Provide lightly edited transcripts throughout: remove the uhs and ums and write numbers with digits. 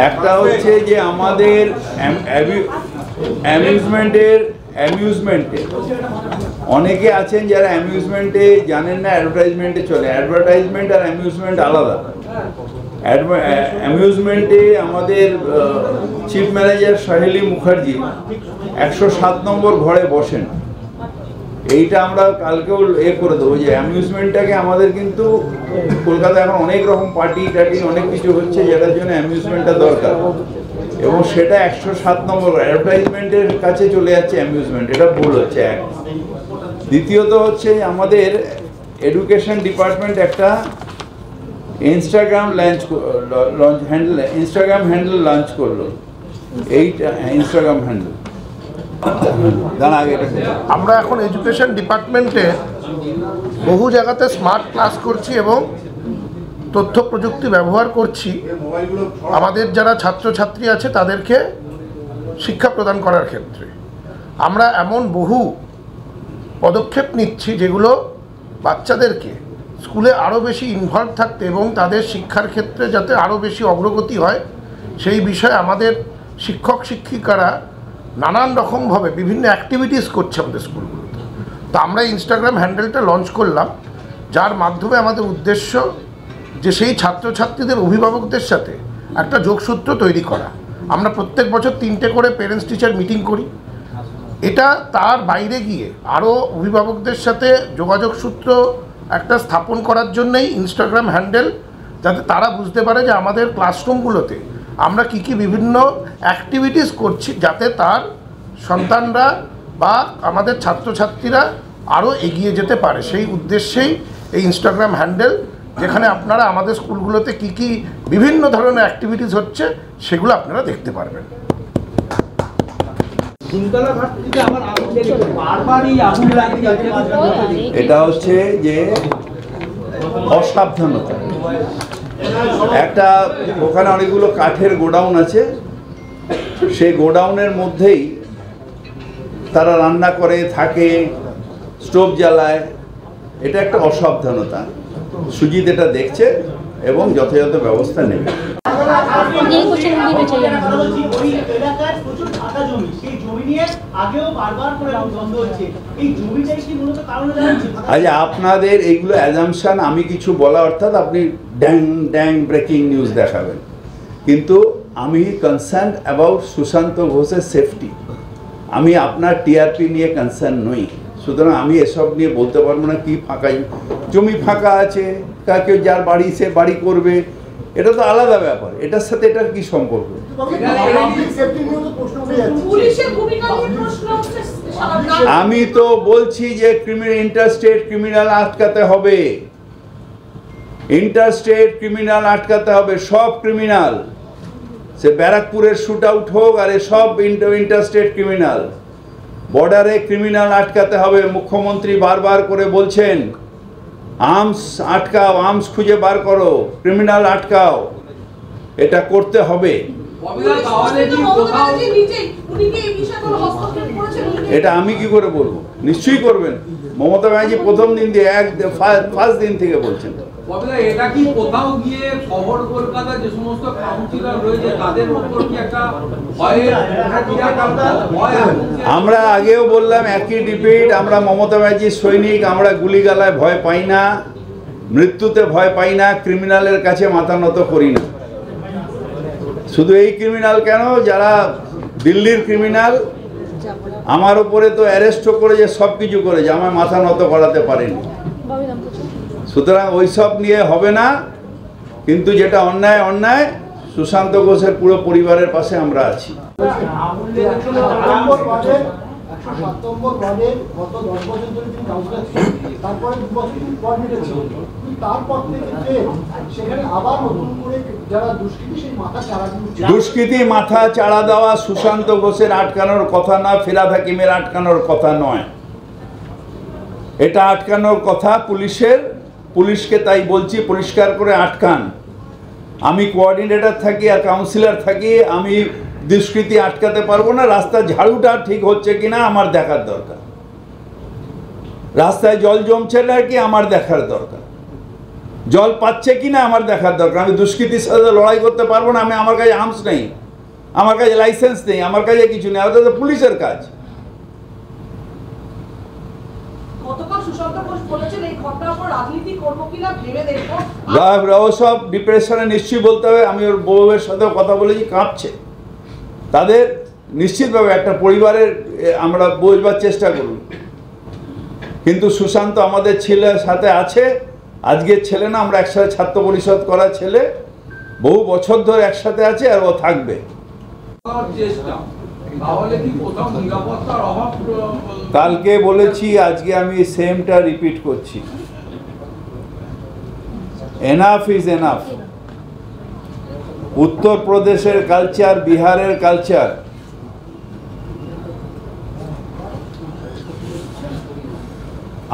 একটা হচ্ছে যে আমাদের অ্যামিউজমেন্টে অনেকে আছেন যারা অ্যামিউজমেন্টে জানেন না, অ্যাডভার্টাইজমেন্টে চলে। অ্যাডভার্টাইজমেন্ট আর অ্যামিউজমেন্ট আলাদা। অ্যামিউজমেন্টে আমাদের চিফ ম্যানেজার সাহেলি মুখার্জি 107 নম্বর ঘরে বসেন। এইটা আমরা কালকেও করে দেবো যে অ্যামিউজমেন্টটাকে আমাদের কিন্তু কলকাতায় এখন অনেক রকম পার্টি টার্টি অনেক কিছু হচ্ছে, যেটার জন্য অ্যামিউজমেন্টটা দরকার, এবং সেটা 107 নম্বর অ্যাডভার্টাইজমেন্টের কাছে চলে যাচ্ছে অ্যামিউজমেন্ট। এটা ভুল হচ্ছে এক। দ্বিতীয়ত হচ্ছে আমাদের এডুকেশন ডিপার্টমেন্ট একটা ইনস্টাগ্রাম হ্যান্ডেল লঞ্চ করলো। এইটা ইনস্টাগ্রাম হ্যান্ডেল আমরা এখন এডুকেশন ডিপার্টমেন্টে বহু জায়গাতে স্মার্ট ক্লাস করছি এবং তথ্য প্রযুক্তি ব্যবহার করছি আমাদের যারা ছাত্রছাত্রী আছে তাদেরকে শিক্ষা প্রদান করার ক্ষেত্রে। আমরা এমন বহু পদক্ষেপ নিচ্ছি যেগুলো বাচ্চাদেরকে স্কুলে আরও বেশি ইনভলভ থাকতে এবং তাদের শিক্ষার ক্ষেত্রে যাতে আরও বেশি অগ্রগতি হয় সেই বিষয়ে আমাদের শিক্ষক শিক্ষিকারা নানান রকমভাবে বিভিন্ন অ্যাক্টিভিটিস করছে আমাদের স্কুলগুলোতে। তো আমরা ইনস্টাগ্রাম হ্যান্ডেলটা লঞ্চ করলাম, যার মাধ্যমে আমাদের উদ্দেশ্য যে সেই ছাত্রছাত্রীদের অভিভাবকদের সাথে একটা যোগসূত্র তৈরি করা। আমরা প্রত্যেক বছর 3টে করে পেরেন্টস টিচার মিটিং করি। এটা তার বাইরে গিয়ে আরও অভিভাবকদের সাথে যোগাযোগ সূত্র একটা স্থাপন করার জন্যই ইনস্টাগ্রাম হ্যান্ডেল, যাতে তারা বুঝতে পারে যে আমাদের ক্লাসরুমগুলোতে আমরা কী কী বিভিন্ন অ্যাক্টিভিটিস করছি, যাতে তার সন্তানরা বা আমাদের ছাত্রছাত্রীরা আরও এগিয়ে যেতে পারে। সেই উদ্দেশ্যেই এই ইনস্টাগ্রাম হ্যান্ডেল, যেখানে আপনারা আমাদের স্কুলগুলোতে কী কী বিভিন্ন ধরনের অ্যাক্টিভিটিস হচ্ছে সেগুলো আপনারা দেখতে পারবেন। এটা হচ্ছে যে অসাবধানতা। একটা ওখানে অনেকগুলো কাঠের গোডাউন আছে, সেই গোডাউনের মধ্যেই তারা রান্না করে থাকে, স্টোভ জ্বালায়। এটা একটা অসাবধানতা। সুজিত এটা দেখছে এবং যথাযথ ব্যবস্থা নেবে। আচ্ছা, আপনাদের এইগুলো অ্যাজাম্পশন, আমি কিছু বলা অর্থাৎ আপনি ড্যাং ড্যাং ব্রেকিং নিউজ দেখাবেন, কিন্তু আমি কনসার্ন অ্যাবাউট সুশান্ত ঘোষের সেফটি। আমি আপনার টিআরপি নিয়ে কনসার্ন নই, সুতরাং আমি এসব নিয়ে বলতে পারবো না। কি ফাঁকা জমি ফাঁকা আছে, কেউ যার বাড়ি সে বাড়ি করবে, এটা তো আলাদা ব্যাপার। এটার সাথে এটার কি সম্পর্ক? আমি তো বলছি যে ইন্টারস্টেট ক্রিমিনাল আটকাতে হবে, ইন্টারস্টেট ক্রিমিনাল আটকাতে হবে। সব ক্রিমিনাল, সে ব্যারাকপুরের শুট আউট হোক, আর সব ইন্টারস্টেট ক্রিমিনাল। বর্ডারে ক্রিমিনাল আটকাতে হবে। মুখ্যমন্ত্রী বারবার করে বলছেন আর্মস আটকাও, আর্মস খুঁজে বার করো, ক্রিমিনাল আটকাও। এটা করতে হবে। এটা আমি কি করে বলবো? নিশ্চয়ই করবেন। মমতা ব্যানার্জি প্রথম দিন দিয়ে ফার্স্ট দিন থেকে বলছেন। এটা কি কোথাও গিয়ে শহর কলকাতা যে সমস্ত কাউন্সিলর রয়েছে তাদের উপর কি একটা আমরা আগেও বললাম, একই রিপিট, আমরা মমতা ব্যানার্জির সৈনিক। আমরা গুলিগালায় ভয় পাই না, মৃত্যুতে ভয় পাই না, ক্রিমিনালের কাছে মাথা নত করি না। শুধু এই ক্রিমিনাল কেন, যারা দিল্লির ক্রিমিনাল আমার উপরে তো অ্যারেস্টও করেছে, সব কিছু করেছে, আমার মাথা নত করাতে পারেনি। সুতরাং ওইসব নিয়ে হবে না। কিন্তু যেটা অন্যায় অন্যায়, সুশান্ত ঘোষের পুরো পরিবারের পাশে আমরা আছি। দুষ্কৃতি মাথা চাড়া দেওয়া সুশান্ত ঘোষের আটকানোর কথা না, ফিরহাদ হাকিমের আটকানোর কথা নয়। এটা আটকানোর কথা পুলিশের। পুলিশকে তাই বলছি, পরিষ্কার করে আটকান। আমি কোঅর্ডিনেটর থাকি আর কাউন্সিলর থাকি, আমি দুষ্কৃতি আটকাতে পারবো না। রাস্তার ঝাড়ুটা ঠিক হচ্ছে কিনা আমার দেখার দরকার, রাস্তায় জল জমছে না কি আমার দেখার দরকার। জল পাচ্ছে কি না আমার দেখার দরকার। আমি দুষ্কৃতির সাথে লড়াই করতে পারবো না, আমার কাছে আর্মস নেই, আমার কাছে লাইসেন্স নেই, আমার কাছে কিছু নেই, ওটা তো পুলিশের কাজ। ওসব ডিপ্রেশনে নিশ্চয়ই বলতে হবে। আমি ওর বউয়ের সাথেও কথা বলেছি, কাঁপছে। তাদের নিশ্চিতভাবে একটা পরিবারের আমরা বোঝবার চেষ্টা করুন, কিন্তু সুশান্ত আমাদের ছেলের সাথে আছে। আজকের ছেলে না, আমরা একসাথে ছাত্র পরিষদ করা ছেলে, বহু বছর ধরে একসাথে আছে, আর ও থাকবে। কালকে বলেছি, আজকে আমি সেমটা রিপিট করছি, এনাফ ইজ এনাফ। উত্তরপ্রদেশের কালচার, বিহারের কালচার,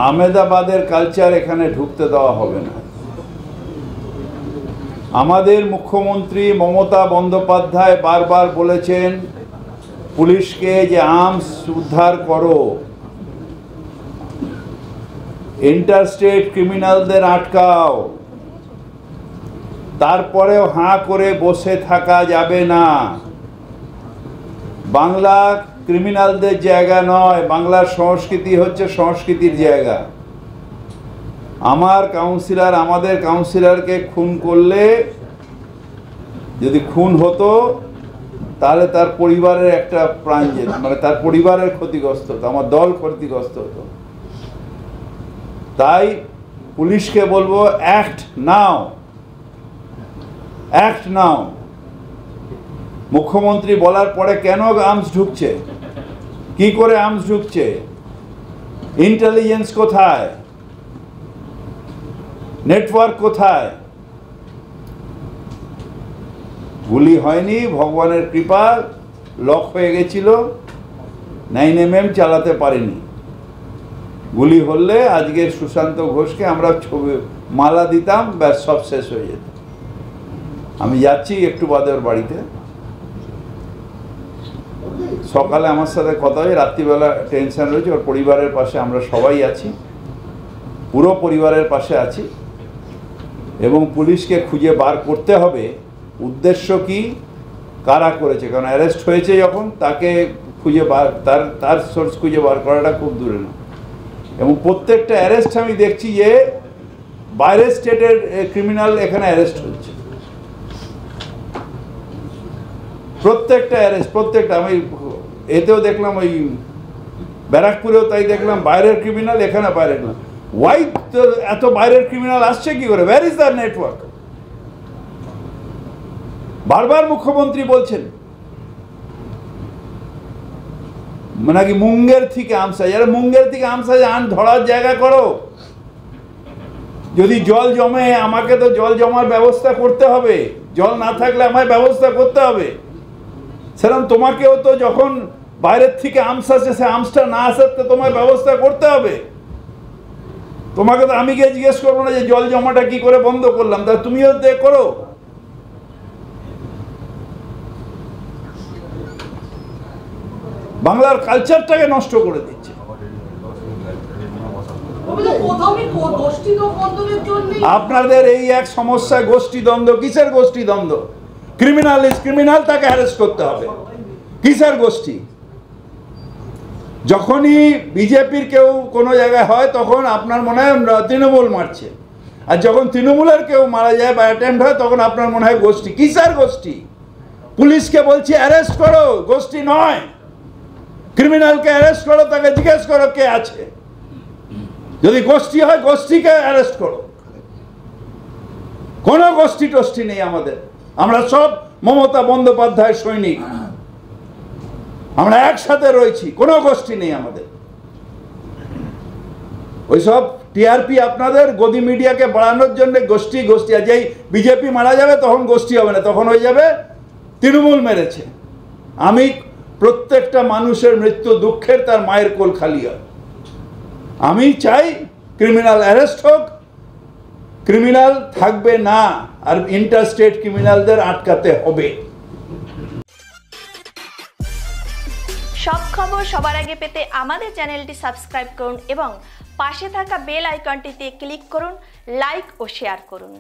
আহমেদাবাদের কালচার এখানে ঢুকতে দেওয়া হবে না। আমাদের মুখ্যমন্ত্রী মমতা বন্দ্যোপাধ্যায় বারবার বলেছেন পুলিশকে যে আর্মস উদ্ধার করো, ইন্টারস্টেট ক্রিমিনালদের আটকাও। তারপরেও হাঁ করে বসে থাকা যাবে না। বাংলা ক্রিমিনালদের জায়গা নয়, বাংলার সংস্কৃতি হচ্ছে সংস্কৃতির জায়গা। আমাদের কাউন্সিলরকে খুন করলে, যদি খুন হতো তাহলে তার পরিবারের একটা প্রাণ যেত, মানে তার পরিবারের ক্ষতিগ্রস্ত হতো, আমার দল ক্ষতিগ্রস্ত হতো। তাই পুলিশকে বলবো, অ্যাক্ট নাও, অ্যাক্ট নাও। মুখ্যমন্ত্রী বলার পরে কেন আর্মস ঢুকছে, কি করে আর্মস ঢুকছে, ইন্টেলিজেন্স কোথায়, নেটওয়ার্ক কোথায়? গুলি হয়নি, ভগবানের কৃপা, লক হয়ে গেছিল, 9mm চালাতে পারেনি। গুলি হলে আজকে সুশান্ত ঘোষকে আমরা মালা দিতাম, ব্যাস সব শেষ হয়ে যেত। আমি যাচ্ছি একটু বাদে ওর বাড়িতে, সকালে আমার সাথে কথা হয়, রাত্রিবেলা টেনশন রয়েছে। ওর পরিবারের পাশে আমরা সবাই আছি, পুরো পরিবারের পাশে আছি, এবং পুলিশকে খুঁজে বার করতে হবে উদ্দেশ্য কি, কারা করেছে। কারণ অ্যারেস্ট হয়েছে যখন, তাকে খুঁজে বার, তার সোর্স খুঁজে বার করাটা খুব দূরে না। এবং প্রত্যেকটা অ্যারেস্ট আমি দেখছি যে বাইরের স্টেটের ক্রিমিনাল এখানে অ্যারেস্ট হচ্ছে, প্রত্যেকটা অ্যারেস্ট, প্রত্যেকটা। আমি এতেও দেখলাম, ওই ব্যারাকপুরেও তাই দেখলাম, বাইরের ক্রিমিনাল এখানে বাইরের না। ওয়াই তো এত বাইরের ক্রিমিনাল আসছে কি করে? Where is the network? বারবার মুখ্যমন্ত্রী বলছেন নাকি মুঙ্গের থেকে আমসা, যারা মুঙ্গের থেকে আমসা ধরার জায়গা করো। যদি জল জমে, আমাকে তো জল জমার ব্যবস্থা করতে হবে, জল না থাকলে আমায় ব্যবস্থা করতে হবে। সেরকম তোমাকেও তো যখন বাইরের থেকে আর্মস আসে, সে আর্মসটা না আসার তো তোমার ব্যবস্থা করতে হবে। তোমাকে তো আমি গিয়ে জিজ্ঞেস করবো না যে জল জমাটা কি করে বন্ধ করলাম, তা তুমিও করো। বাংলার কালচারটাকে নষ্ট করে দিচ্ছে। আপনাদের এই এক সমস্যা, গোষ্ঠীদ্বন্দ্ব। কিসের গোষ্ঠীদ্বন্দ্ব? ক্রিমিনাল ইজ ক্রিমিনাল, তাকে অ্যারেস্ট করতে হবে। কিসের গোষ্ঠী? যখনই বিজেপির কেউ কোনো জায়গায় হয়, তখন আপনার মনে হয় তৃণমূল মারছে, আর যখন তৃণমূলের কেউ মারা যায় বা অ্যাটেম্প্ট হয়, তখন আপনার মনে হয় গোষ্ঠী। কিসের গোষ্ঠী? পুলিশকে বলছি অ্যারেস্ট করো, গোষ্ঠী নয়। ক্রিমিনালকে অ্যারেস্ট করো, তাকে জিজ্ঞেস করো কে আছে। যদি গোষ্ঠী হয়, গোষ্ঠীকে অ্যারেস্ট করো। কোনো গোষ্ঠী টোষ্ঠী নেই আমাদের, আমরা সব মমতা বন্দ্যোপাধ্যায়ের সৈনিক, আমরা একসাথে রয়েছি, কোনো গোষ্ঠী নেই আমাদের। ওইসব টিআরপি আপনাদের গদি মিডিয়াকে বাড়ানোর জন্য গোষ্ঠী গোষ্ঠী, আর যেই বিজেপি মারা যাবে তখন গোষ্ঠী হবে না, তখন হয়ে যাবে তৃণমূল মেরেছে। আমি প্রত্যেকটা মানুষের মৃত্যু দুঃখের, তার মায়ের কোল খালি হয়। আমি চাই ক্রিমিনাল অ্যারেস্ট হোক, ক্রিমিনাল থাকবে না, আর ইন্টারস্টেট ক্রিমিনালদের আটকাতে হবে। সব খবর সবার আগে পেতে আমাদের চ্যানেলটি সাবস্ক্রাইব করুন এবং পাশে থাকা বেল আইকনটিতে ক্লিক করুন লাইক ও শেয়ার করুন।